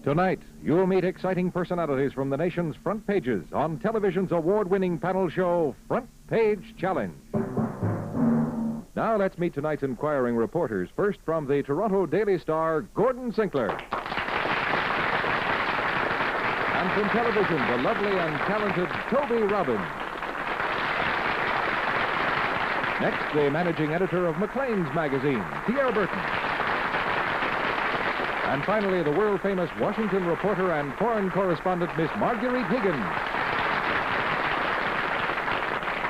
Tonight, you'll meet exciting personalities from the nation's front pages on television's award-winning panel show, Front Page Challenge. Now let's meet tonight's inquiring reporters. First, from the Toronto Daily Star, Gordon Sinclair. And from television, the lovely and talented Toby Robbins. Next, the managing editor of Maclean's magazine, Pierre Burton. And finally, the world-famous Washington reporter and foreign correspondent, Miss Marguerite Higgins.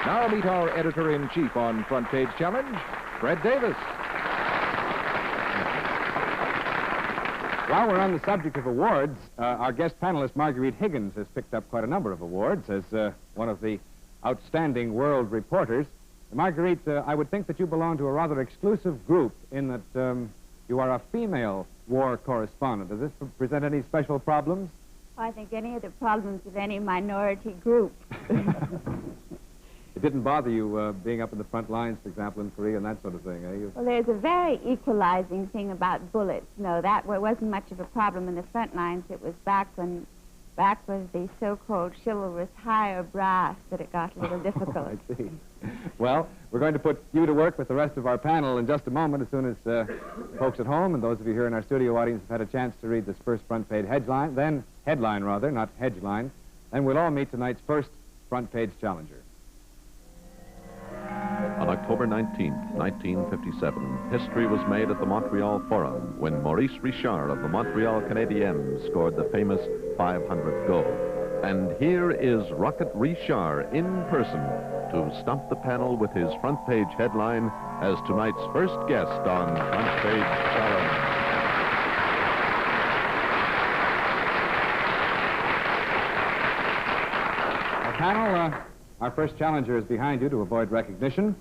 Now meet our editor-in-chief on Front Page Challenge, Fred Davis. While we're on the subject of awards, our guest panelist, Marguerite Higgins, has picked up quite a number of awards as one of the outstanding world reporters. Marguerite, I would think that you belong to a rather exclusive group in that you are a female war correspondent. Does this present any special problems? I think any of the problems of any minority group. It didn't bother you being up in the front lines, for example, in Korea and that sort of thing, eh? Well, there's a very equalizing thing about bullets. No, that wasn't much of a problem in the front lines. It was back when the so-called chivalrous higher brass that it got a little difficult. I see. Well, we're going to put you to work with the rest of our panel in just a moment, as soon as folks at home and those of you here in our studio audience have had a chance to read this first front page headline, not hedgeline. Then we'll all meet tonight's first front page challenger. On October 19th, 1957, history was made at the Montreal Forum when Maurice Richard of the Montreal Canadiens scored the famous 500th goal. And here is Rocket Richard in person to stump the panel with his front page headline as tonight's first guest on Front Page Challenge. Our panel, our first challenger is behind you to avoid recognition.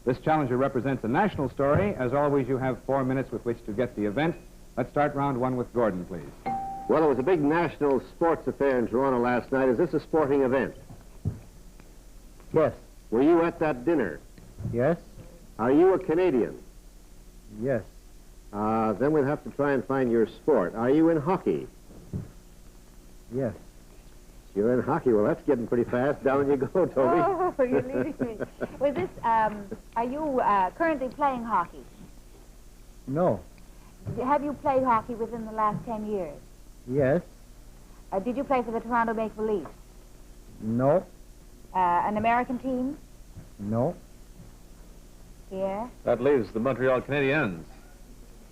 This challenger represents a national story. As always, you have 4 minutes with which to get the event. Let's start round one with Gordon, please. Well, it was a big national sports affair in Toronto last night. Is this a sporting event? Yes. Were you at that dinner? Yes. Are you a Canadian? Yes. Then we'll have to try and find your sport. Are you in hockey? Yes. You're in hockey. Well, that's getting pretty fast. Down you go, Toby. Oh, you're leaving me. Was this, are you currently playing hockey? No. Have you played hockey within the last 10 years? Yes. Did you play for the Toronto Maple Leafs? No. An American team? No. Yeah. That leaves the Montreal Canadiens.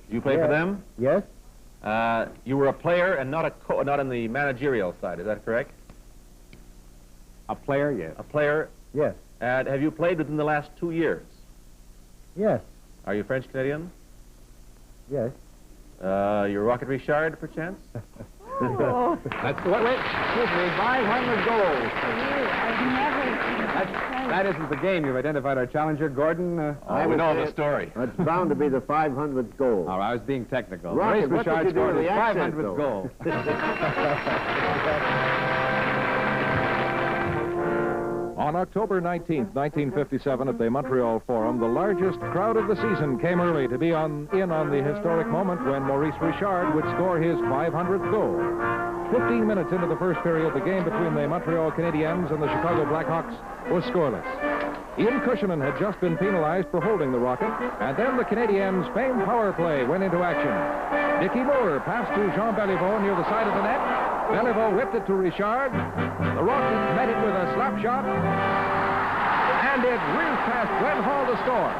You play for them? Yes. You were a player and not in the managerial side, is that correct? A player, yes. A player. Yes. And have you played within the last 2 years? Yes. Are you French Canadian? Yes. You're Rocket Richard, perchance? Oh. That's what? Wait, excuse me, 500 goals. I've never That isn't the game. You've identified our challenger, Gordon. We know the story. It's bound to be the 500th goal. Oh, I was being technical. Rocket, Maurice what did Richard you do scored with his the accent, 500th though? goal. On October 19th, 1957, at the Montreal Forum, the largest crowd of the season came early to be in on the historic moment when Maurice Richard would score his 500th goal. 15 minutes into the first period, the game between the Montreal Canadiens and the Chicago Blackhawks was scoreless. Ian Cushionen had just been penalized for holding the Rocket, and then the Canadiens' famed power play went into action. Dickie Moore passed to Jean Beliveau near the side of the net. Beliveau whipped it to Richard. The Rocket met it with a slap shot, and it reached past Glenn Hall to score.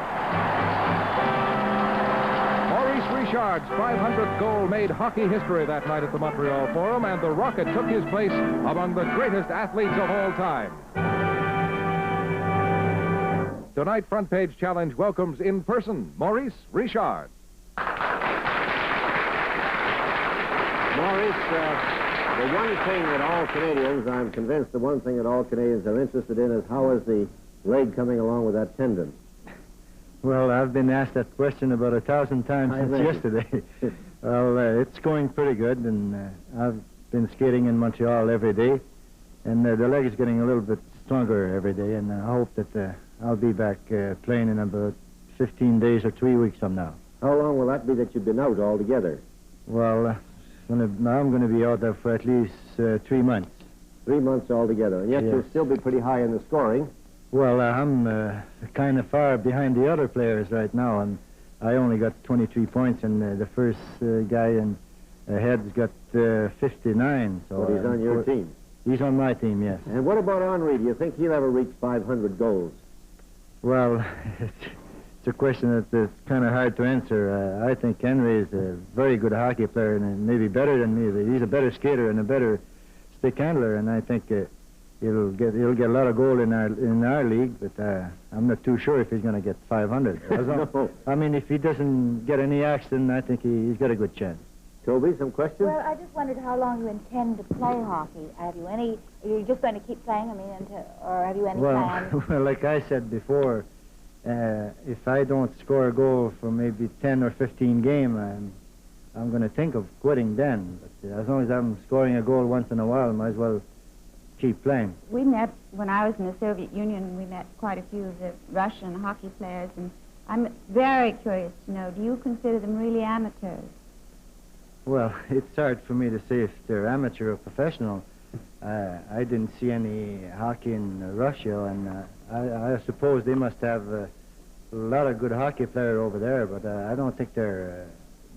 Maurice Richard's 500th goal made hockey history that night at the Montreal Forum, and the Rocket took his place among the greatest athletes of all time. Tonight, Front Page Challenge welcomes in person Maurice Richard. Maurice, the one thing that all Canadians, I'm convinced the one thing that all Canadians are interested in is how is the leg coming along with that tendon? Well, I've been asked that question about 1,000 times since yesterday. Well, it's going pretty good, and I've been skating in Montreal every day, and the leg is getting a little bit stronger every day, and I hope that I'll be back playing in about 15 days or 3 weeks from now. How long will that be that you've been out altogether? Well, I'm gonna be out there for at least 3 months. 3 months altogether, and yet Yes. you'll still be pretty high in the scoring. Well, I'm kind of far behind the other players right now, and I only got 23 points, and the first guy in ahead's got 59. So But he's on your team. He's on my team, yes. And what about Henri? Do you think he'll ever reach 500 goals? Well, it's a question that's kind of hard to answer. I think Henry is a very good hockey player, and maybe better than me. But he's a better skater and a better stick handler, and I think he'll get a lot of goal in our league. But I'm not too sure if he's going to get 500. No. I mean, if he doesn't get any action, I think he's got a good chance. Toby, some questions? Well, I just wondered how long you intend to play hockey. Have you any? Are you just going to keep playing? I mean, or have you any plans? Well, like I said before, if I don't score a goal for maybe 10 or 15 games, I'm going to think of quitting then. But as long as I'm scoring a goal once in a while, I might as well keep playing. We met, when I was in the Soviet Union, we met quite a few of the Russian hockey players, and I'm very curious to know, do you consider them really amateurs? Well, it's hard for me to say if they're amateur or professional. I didn't see any hockey in Russia, and I suppose they must have a lot of good hockey players over there, but I don't think they're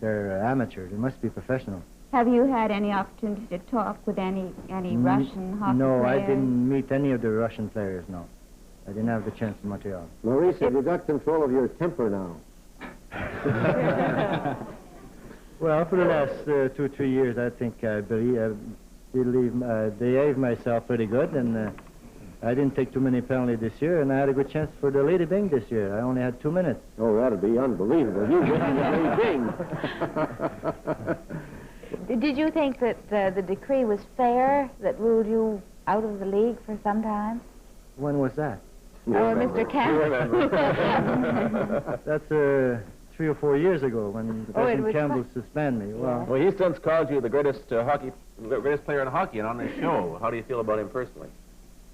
amateurs. They must be professional. Have you had any opportunity to talk with any Russian hockey No, players? I didn't meet any of the Russian players, no. I didn't have the chance in Montreal. Maurice, have you got control of your temper now? Well, for the last 2 or 3 years, I think I behaved myself pretty good, and I didn't take too many penalties this year, and I had a good chance for the Lady Bing this year. I only had 2 minutes. Oh, that'd be unbelievable. You winning the Lady Bing. Did you think that the decree was fair that ruled you out of the league for some time? When was that? Mr. Campbell. That's 3 or 4 years ago when President Campbell suspended me. Well, Well, he's since called you the greatest greatest player in hockey, and on this show, how do you feel about him personally?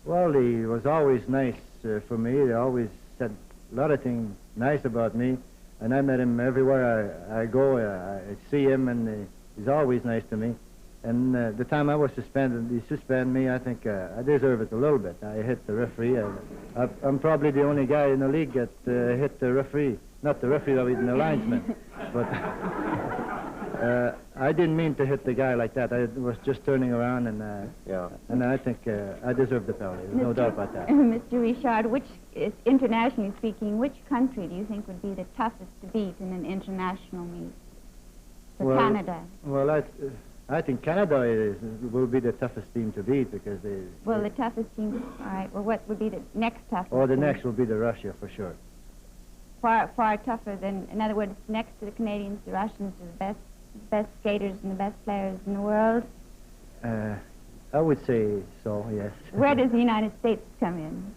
well, he was always nice for me. He always said a lot of things nice about me, and I met him everywhere I go. I see him, and he's always nice to me. And the time I was suspended, he suspended me. I think I deserve it a little bit. I hit the referee. I'm probably the only guy in the league that hit the referee. Not the referee, though, even the linesman. But I didn't mean to hit the guy like that. I was just turning around, and I think I deserve the penalty. There's no doubt about that. Mr. Richard, internationally speaking, which country do you think would be the toughest to beat in an international meet? For Canada. Well, I think Canada will be the toughest team to beat because they... Well, the toughest team, all right. Well, what would be the next toughest? Oh, the team? next will be the Russia, for sure. Far tougher than, in other words, next to the Canadians, the Russians are the best skaters and the best players in the world? I would say so, yes. Where does the United States come in?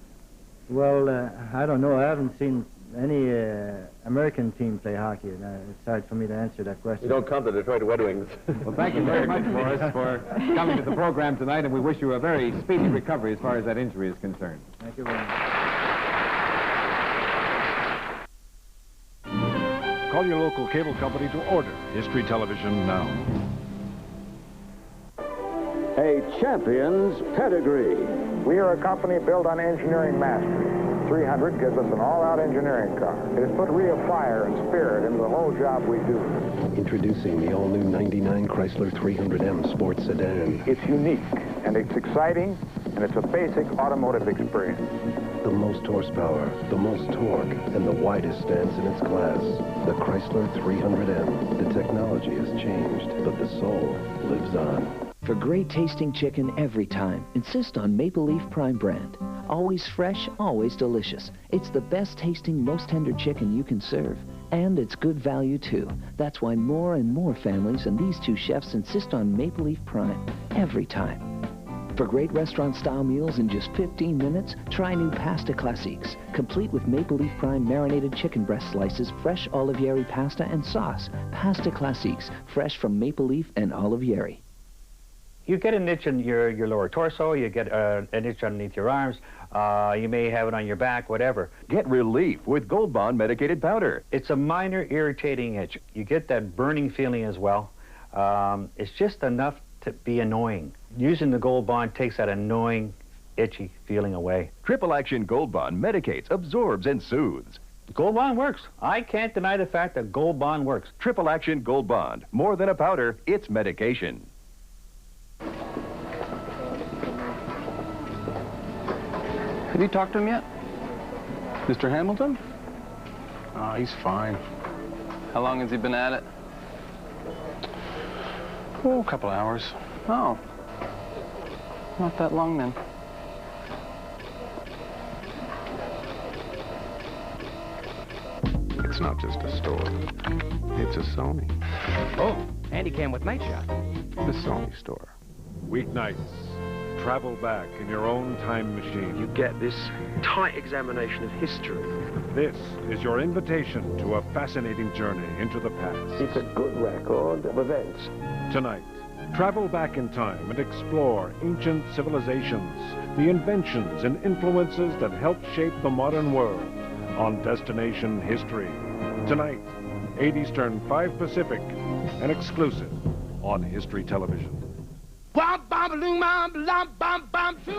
Well, I don't know. I haven't seen any American team play hockey. It's hard for me to answer that question. You don't come to Detroit Red Wings. Well, thank you very much, Morris, for coming to the program tonight, and we wish you a very speedy recovery as far as that injury is concerned. Thank you very much. Call your local cable company to order History Television now. A champion's pedigree. We are a company built on engineering mastery. 300 gives us an all-out engineering car. It has put real fire and spirit into the whole job we do. Introducing the all-new 99 Chrysler 300M Sports Sedan. It's unique, and it's exciting, and it's a basic automotive experience. The most horsepower, the most torque, and the widest stance in its class. The Chrysler 300M. The technology has changed, but the soul lives on. For great tasting chicken every time, insist on Maple Leaf Prime brand. Always fresh, always delicious. It's the best tasting, most tender chicken you can serve. And it's good value too. That's why more and more families and these two chefs insist on Maple Leaf Prime every time. For great restaurant-style meals in just 15 minutes, try new Pasta Classiques, complete with Maple Leaf Prime marinated chicken breast slices, fresh Olivieri pasta and sauce. Pasta Classiques, fresh from Maple Leaf and Olivieri. You get an itch in your lower torso, you get an itch underneath your arms, you may have it on your back, whatever. Get relief with Gold Bond medicated powder. It's a minor irritating itch. You get that burning feeling as well. It's just enough to be annoying. Using the Gold Bond takes that annoying, itchy feeling away. Triple Action Gold Bond medicates, absorbs, and soothes. Gold Bond works. I can't deny the fact that Gold Bond works. Triple Action Gold Bond. More than a powder, it's medication. Have you talked to him yet? Mr. Hamilton? Oh, he's fine. How long has he been at it? Oh, a couple hours. Oh. Not that long, then. It's not just a store. It's a Sony. Oh, Handycam with Night Shot. The Sony store. Weeknights. Travel back in your own time machine. You get this tight examination of history. This is your invitation to a fascinating journey into the past. It's a good record of events. Tonight, travel back in time and explore ancient civilizations, the inventions and influences that helped shape the modern world on Destination History. Tonight, 8 Eastern, 5 Pacific, an exclusive on History Television.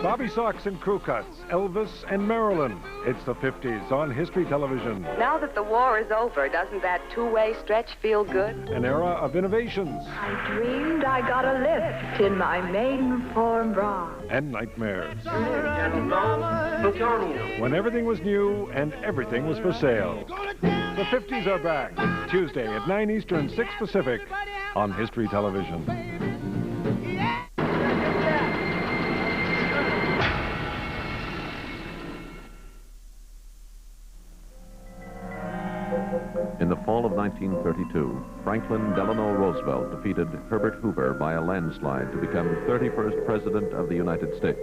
Bobby Sox and Crew Cuts, Elvis and Marilyn. It's the 50s on History Television. Now that the war is over, doesn't that two-way stretch feel good? An era of innovations. I dreamed I got a lift in my maiden form bra. And nightmares. When everything was new and everything was for sale. The 50s are back. Tuesday at 9 Eastern, 6 Pacific on History Television. In the fall of 1932, Franklin Delano Roosevelt defeated Herbert Hoover by a landslide to become 31st President of the United States.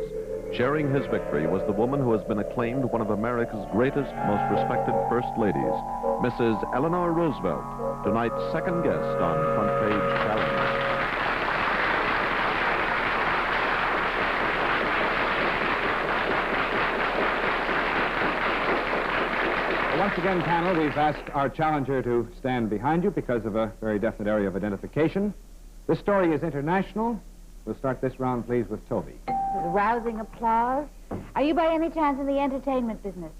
Sharing his victory was the woman who has been acclaimed one of America's greatest, most respected First Ladies, Mrs. Eleanor Roosevelt, tonight's second guest on Front Page Challenge. Once again, panel, we've asked our challenger to stand behind you because of a very definite area of identification. This story is international. We'll start this round, please, with Toby. Rousing applause. Are you by any chance in the entertainment business?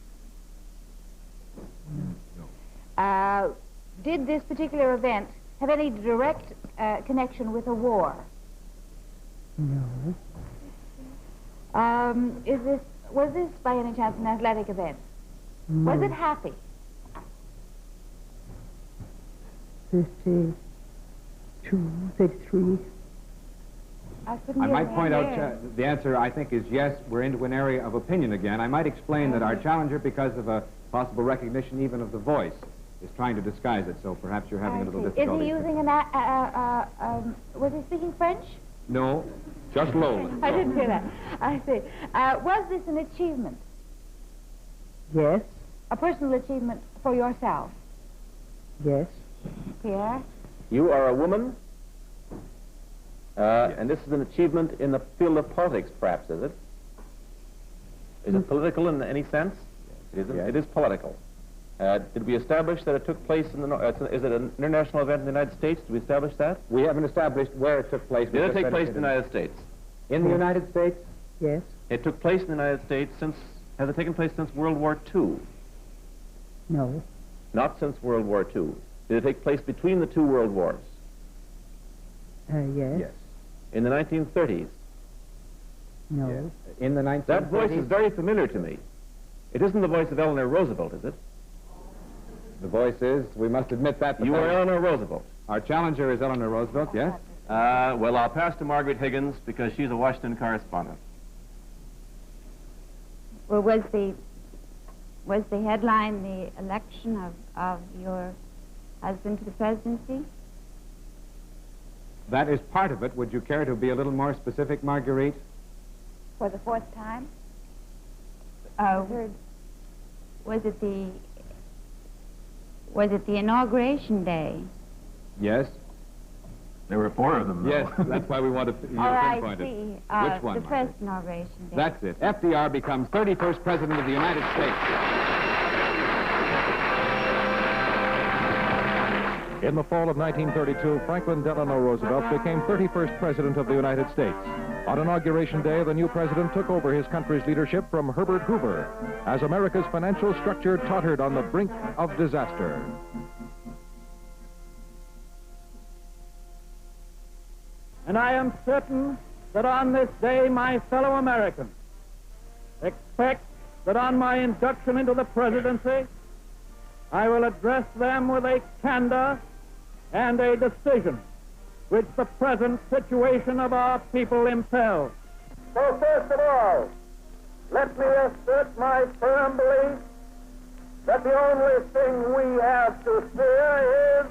No. Did this particular event have any direct connection with a war? No. Was this by any chance an athletic event? No. Was it happy? 32, 33. I might point out the answer, I think, is yes. We're into an area of opinion again. I might explain that our challenger, because of a possible recognition even of the voice, is trying to disguise it, so perhaps you're having a little difficulty. Is he using was he speaking French? No, just Lowland. I didn't hear that. I see. Was this an achievement? Yes. A personal achievement for yourself? Yes. Pierre? You are a woman, and this is an achievement in the field of politics, perhaps, is it? Is it political in any sense? Yes. It is political. Did we establish that it took place in the... is it an international event in the United States? Did we establish that? We haven't established where it took place. Did it take place in the United States? In the United States? Yes. It took place in the United States since... Has it taken place since World War II? No. Not since World War II. Did it take place between the two world wars? Yes. Yes. In the 1930s? No. Yes. In the 1930s? That voice is very familiar to me. It isn't the voice of Eleanor Roosevelt, is it? The voice is, we must admit that. You are Eleanor Roosevelt. Our challenger is Eleanor Roosevelt, yes? Well, I'll pass to Margaret Higgins because she's a Washington correspondent. Well, was the headline the election of your husband to the presidency? That is part of it. Would you care to be a little more specific, Marguerite? For the fourth time? Was it the inauguration day? Yes. There were 4 of them, though. Yes, that's why we want to pinpoint it. Which one? The first inauguration day. That's it. FDR becomes 31st President of the United States. In the fall of 1932, Franklin Delano Roosevelt became 31st President of the United States. On Inauguration Day, the new president took over his country's leadership from Herbert Hoover as America's financial structure tottered on the brink of disaster. And I am certain that on this day, my fellow Americans expect that on my induction into the presidency, I will address them with a candor and a decision which the present situation of our people impels. So first of all, let me assert my firm belief that the only thing we have to fear is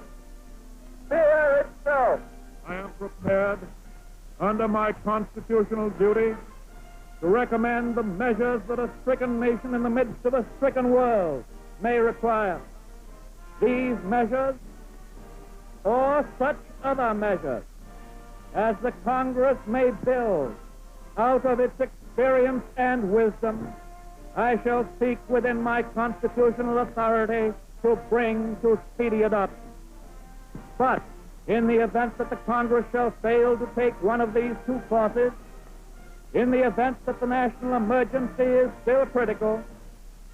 fear itself. I am prepared, under my constitutional duty, to recommend the measures that a stricken nation in the midst of a stricken world may require. These measures, or such other measures, as the Congress may build out of its experience and wisdom, I shall seek within my constitutional authority to bring to speedy adoption. But in the event that the Congress shall fail to take one of these two courses, in the event that the national emergency is still critical,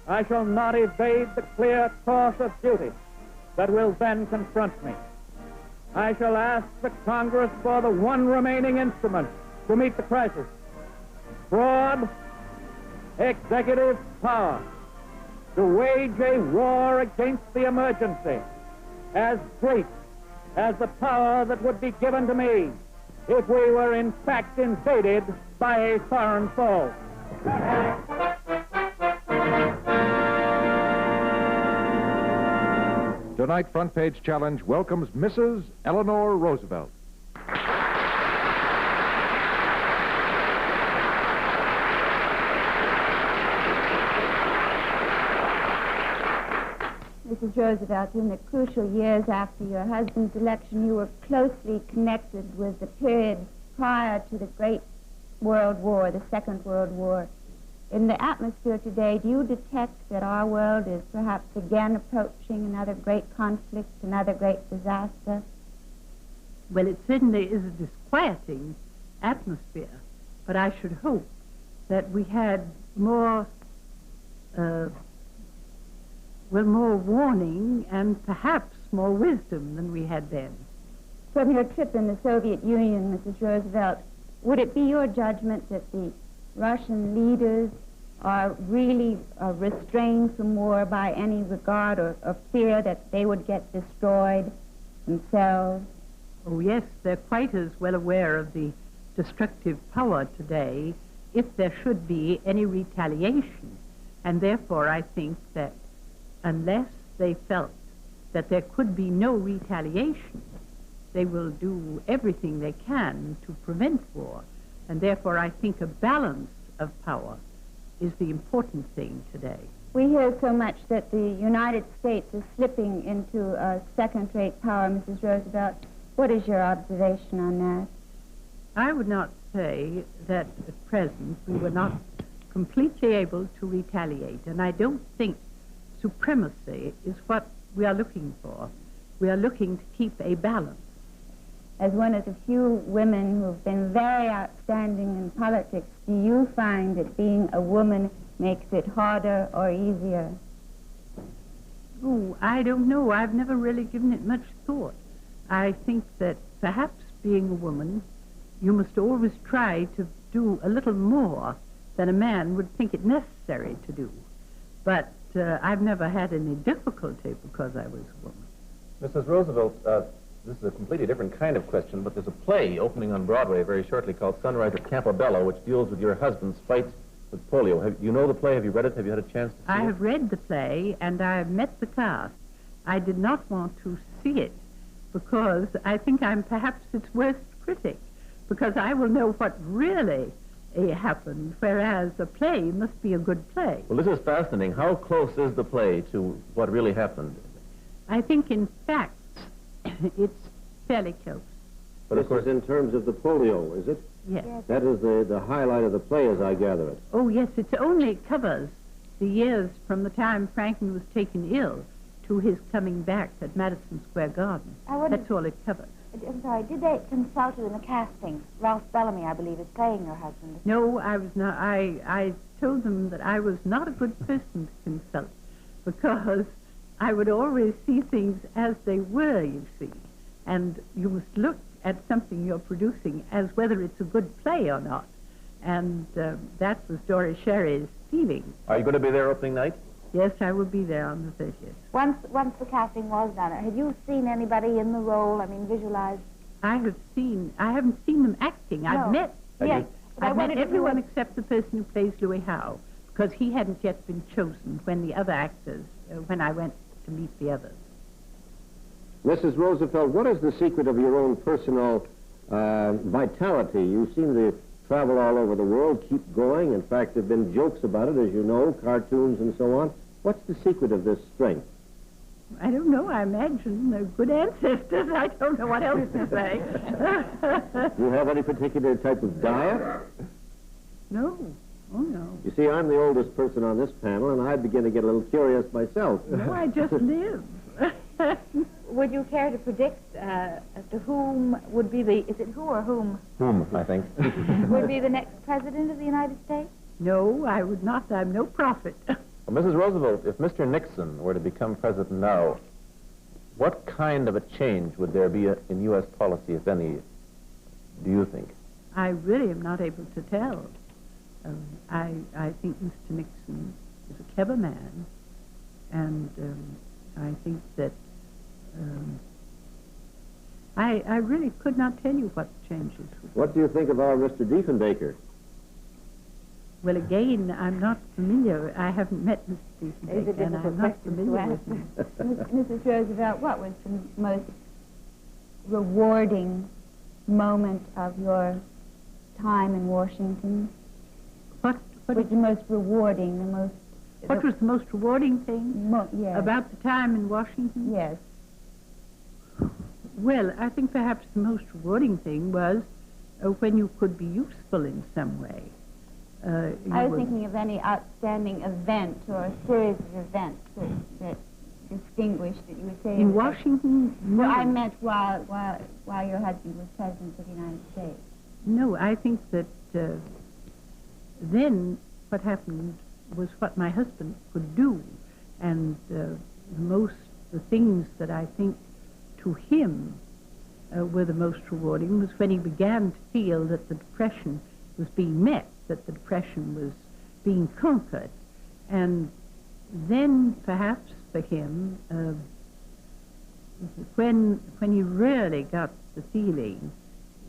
I shall not evade the clear course of duty that will then confront me. I shall ask the Congress for the one remaining instrument to meet the crisis: broad executive power to wage a war against the emergency as great as the power that would be given to me if we were in fact invaded by a foreign foe. Tonight, Front Page Challenge welcomes Mrs. Eleanor Roosevelt. Mrs. Roosevelt, in the crucial years after your husband's election, you were closely connected with the period prior to the Great World War, the Second World War. In the atmosphere today, do you detect that our world is perhaps again approaching another great conflict, another great disaster? Well, it certainly is a disquieting atmosphere, but I should hope that we had more warning and perhaps more wisdom than we had then. From your trip in the Soviet Union, Mrs. Roosevelt, would it be your judgment that the Russian leaders are really restrained from war by any regard or fear that they would get destroyed themselves? Oh, yes, they're quite as well aware of the destructive power today if there should be any retaliation. And therefore, I think that unless they felt that there could be no retaliation, they will do everything they can to prevent war. And therefore, I think a balance of power is the important thing today. We hear so much that the United States is slipping into a second-rate power, Mrs. Roosevelt. What is your observation on that? I would not say that at present we were not completely able to retaliate, and I don't think supremacy is what we are looking for. We are looking to keep a balance. As one of the few women who have been very outstanding in politics, do you find that being a woman makes it harder or easier? Oh, I don't know. I've never really given it much thought. I think that perhaps being a woman, you must always try to do a little more than a man would think it necessary to do. But I've never had any difficulty because I was a woman. Mrs. Roosevelt, this is a completely different kind of question, but there's a play opening on Broadway very shortly called Sunrise at Campobello, which deals with your husband's fight with polio. You know the play? Have you read it? Have you had a chance to see it? I have read the play, and I have met the cast. I did not want to see it because I think I'm perhaps its worst critic, because I will know what really happened, whereas a play must be a good play. Well, this is fascinating. How close is the play to what really happened? I think, in fact, it's fairly close. But of course, in terms of the polio, is it? Yes. That is the highlight of the play, as I gather it. Oh, yes, it only covers the years from the time Franklin was taken ill to his coming back at Madison Square Garden. That's all it covered. I'm sorry, did they consult you in the casting? Ralph Bellamy, I believe, is playing your husband. No, I was not. I told them that I was not a good person to consult because I would always see things as they were, you see. And you must look at something you're producing as whether it's a good play or not. And that was Doris Sherry's feeling. Are you going to be there opening night? Yes, I will be there on the 30th. Once the casting was done, had you seen anybody in the role? I mean, visualized? I haven't seen them acting. No. I've met. Yes. I've met everyone except the person who plays Louis Howe, because he hadn't yet been chosen when the other actors, when I went to meet the others. Mrs. Roosevelt, what is the secret of your own personal vitality? You seem to travel all over the world, keep going. In fact, there have been jokes about it, as you know, cartoons and so on. What's the secret of this strength? I don't know. I imagine they're good ancestors. I don't know what else to say. Do you have any particular type of diet? No. Oh, no. You see, I'm the oldest person on this panel, and I begin to get a little curious myself. No, I just live. Would you care to predict as to whom would be the, is it who or whom? Whom, I think. Would be the next president of the United States? No, I would not. I'm no prophet. Well, Mrs. Roosevelt, if Mr. Nixon were to become president now, what kind of a change would there be in U.S. policy, if any, do you think? I really am not able to tell. I think Mr. Nixon is a clever man, and I think that I really could not tell you what changes. What do you think of our Mr. Diefenbaker? Well, again, I'm not familiar. I haven't met Mr. Diefenbaker, and I'm not familiar with him. Mrs. Roosevelt, what was the most rewarding moment of your time in Washington? What was the most rewarding, What was the most rewarding thing yes. about the time in Washington? Yes. Well, I think perhaps the most rewarding thing was when you could be useful in some way. I was thinking of any outstanding event or a series of events that distinguished that you would say. In Washington? No. Well, I meant while your husband was president of the United States. No, I think that then what happened was what my husband could do, and the things that I think to him were the most rewarding was when he began to feel that the Depression was being met, that the Depression was being conquered, and then perhaps for him when he really got the feeling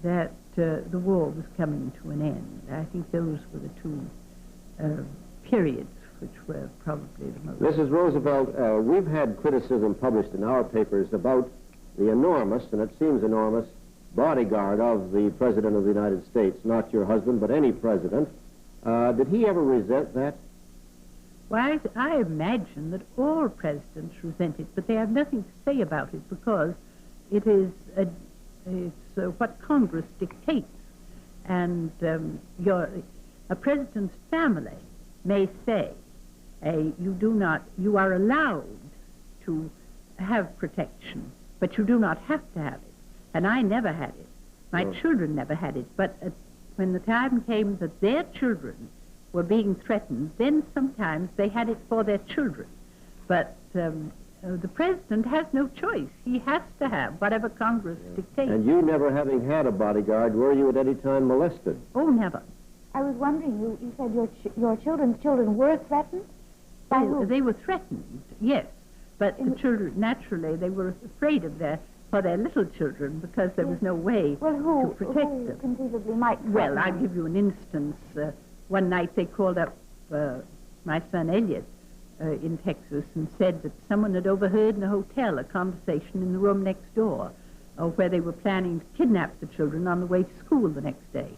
that the war was coming to an end. I think those were the two periods which were probably the most... Mrs. Roosevelt, we've had criticism published in our papers about the enormous, and it seems enormous, bodyguard of the President of the United States, not your husband, but any president. Did he ever resent that? Well, I imagine that all presidents resent it, but they have nothing to say about it because it is what Congress dictates. And a president's family may say, you are allowed to have protection, but you do not have to have it. And I never had it. My children never had it. But when the time came that their children were being threatened, then sometimes they had it for their children. But the president has no choice. He has to have whatever Congress dictates. And you, never having had a bodyguard, were you at any time molested? Oh, never. I was wondering, you said your children's children were threatened? By who? They were threatened, yes. But the children, naturally, they were afraid of for their little children because there was no way to protect them. Conceivably might threaten Well, I'll give you an instance. One night they called up my son Elliot in Texas and said that someone had overheard in a hotel a conversation in the room next door where they were planning to kidnap the children on the way to school the next day.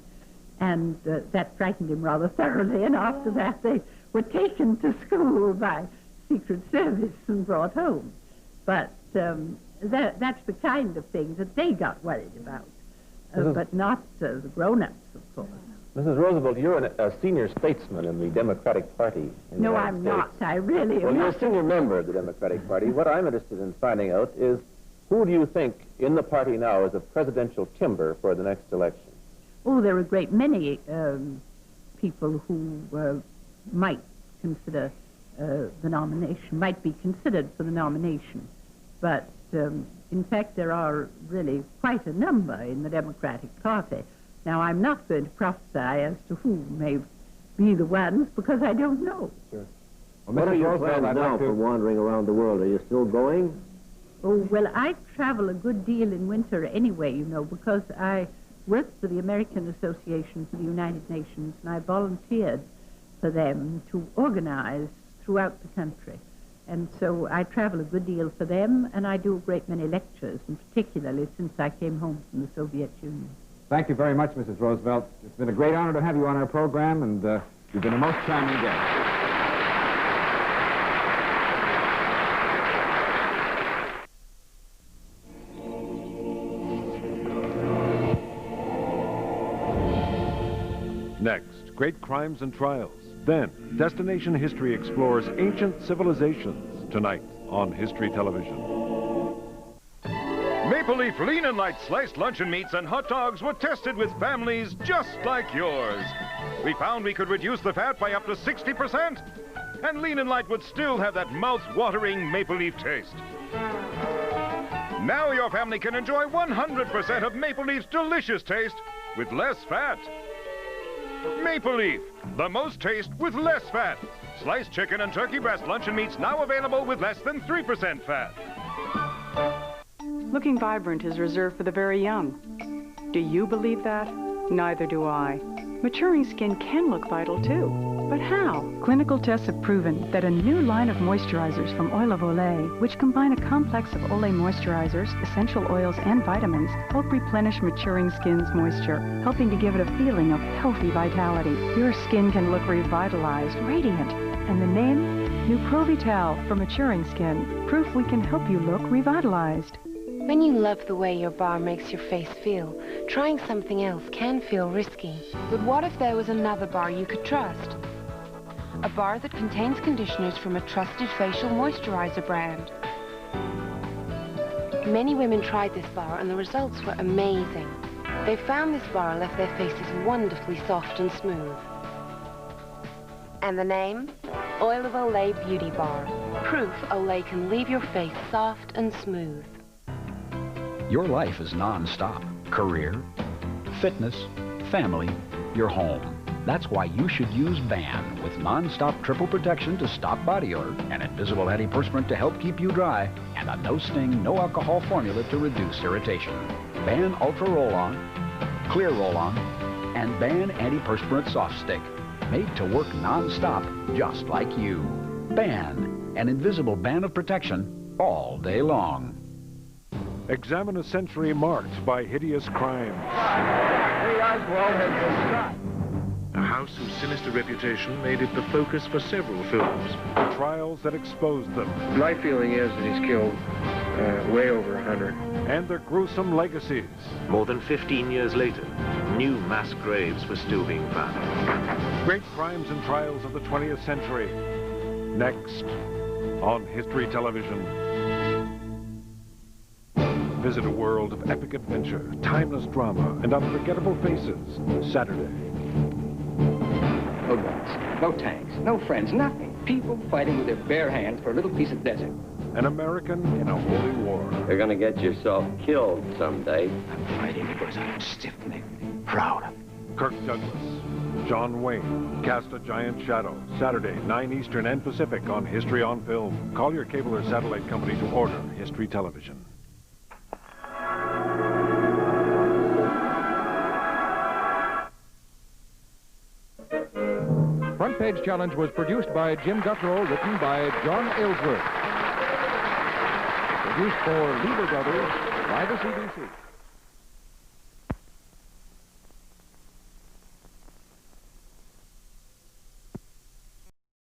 And that frightened him rather thoroughly, and after that they were taken to school by Secret Service and brought home. But that's the kind of thing that they got worried about, but not the grown-ups, of course. Mrs. Roosevelt, you're a senior statesman in the Democratic Party. No, I'm not. I really am. Well, you're a senior member of the Democratic Party. What I'm interested in finding out is who do you think in the party now is a presidential timber for the next election? Oh, there are a great many people who might consider the nomination, might be considered for the nomination. But, in fact, there are really quite a number in the Democratic Party. Now, I'm not going to prophesy as to who may be the ones, because I don't know. Sure. Well, what are your plans now for wandering around the world? Are you still going? Oh, well, I travel a good deal in winter anyway, you know, because I worked for the American Association for the United Nations, and I volunteered for them to organize throughout the country. And so I travel a good deal for them, and I do a great many lectures, and particularly since I came home from the Soviet Union. Thank you very much, Mrs. Roosevelt. It's been a great honor to have you on our program, and you've been a most charming guest. Next, great crimes and trials. Then, Destination History explores ancient civilizations tonight on History Television. Maple Leaf Lean and Light sliced luncheon meats and hot dogs were tested with families just like yours. We found we could reduce the fat by up to 60%, and Lean and Light would still have that mouth-watering Maple Leaf taste. Now your family can enjoy 100% of Maple Leaf's delicious taste with less fat. Maple Leaf, the most taste with less fat. Sliced chicken and turkey breast luncheon meats now available with less than 3% fat. Looking vibrant is reserved for the very young. Do you believe that? Neither do I. Maturing skin can look vital too. But how? Clinical tests have proven that a new line of moisturizers from Oil of Olay, which combine a complex of Olay moisturizers, essential oils, and vitamins, help replenish maturing skin's moisture, helping to give it a feeling of healthy vitality. Your skin can look revitalized, radiant. And the name? New Provital for maturing skin. Proof we can help you look revitalized. When you love the way your bar makes your face feel, trying something else can feel risky. But what if there was another bar you could trust? A bar that contains conditioners from a trusted facial moisturizer brand. Many women tried this bar and the results were amazing. They found this bar left their faces wonderfully soft and smooth. And the name? Oil of Olay Beauty Bar. Proof Olay can leave your face soft and smooth. Your life is non-stop. Career, fitness, family, your home. That's why you should use Ban with non-stop triple protection to stop body odor, an invisible antiperspirant to help keep you dry, and a no-sting, no-alcohol formula to reduce irritation. Ban Ultra Roll-On, Clear Roll-On, and Ban Antiperspirant Soft Stick. Made to work non-stop, just like you. Ban, an invisible band of protection all day long. Examine a century marked by hideous crimes. Hey, Oswald has been shot. A house whose sinister reputation made it the focus for several films. The trials that exposed them. My feeling is that he's killed way over 100. And their gruesome legacies. More than 15 years later, new mass graves were still being found. Great crimes and trials of the 20th century. Next on History Television. Visit a world of epic adventure, timeless drama, and unforgettable faces. Saturday. No guns, no tanks, no friends, nothing. People fighting with their bare hands for a little piece of desert. An American in a holy war. You're gonna get yourself killed someday. I'm fighting because I'm stiff-necked, proud. Kirk Douglas, John Wayne, cast a giant shadow. Saturday, 9 Eastern and Pacific on History on Film. Call your cable or satellite company to order History Television. Front Page Challenge was produced by Jim Guttrow, written by John Aylesworth. Produced for Lever Brothers by the CBC.